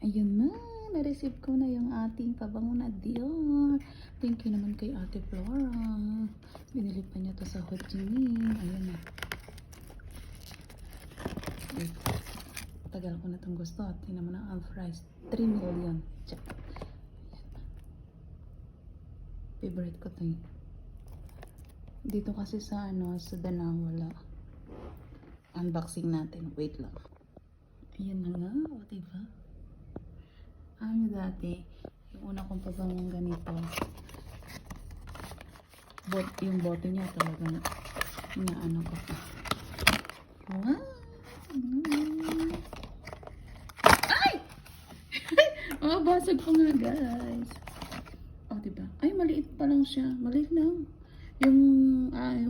Ayun na, na-receive ko na yung ating pabango na Dior. Thank you naman kay Ate Flora. Binili pa niya to sa Ho Chi Minh. Ayun na. Wait. Tagal ko na itong gusto. Tingnan mo na ang price. 3 million. Check. Favorite ko to eh. Dito kasi sa sa Danang wala. Unboxing natin. Wait lang. Ayan na nga. O diba? Dati, yung una kong pabangong ganito, yung bote niya talagang inaano ko pa. Wow! Ay! Basag ko nga guys. O diba? Ay, maliit pa lang siya. Maliit lang. Yung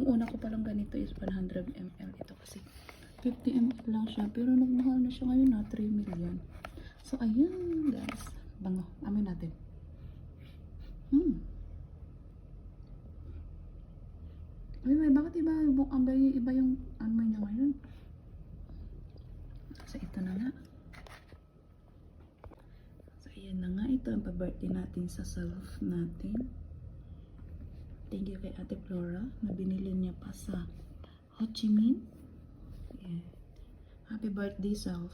una ko palang ganito is 100 ml. Ito kasi 50 ml lang siya. Pero nagmahal na siya ngayon na 3 million. So, ayan, guys. Bango. Amoy natin. Ay, bakit iba yung amoy niya ngayon? So, ito na nga. So, ayan na nga. Ito ang pa-birthday natin sa self natin. Thank you kay Ate Flora na binili niya pa sa Ho Chi Minh. Yeah. Happy birthday, self.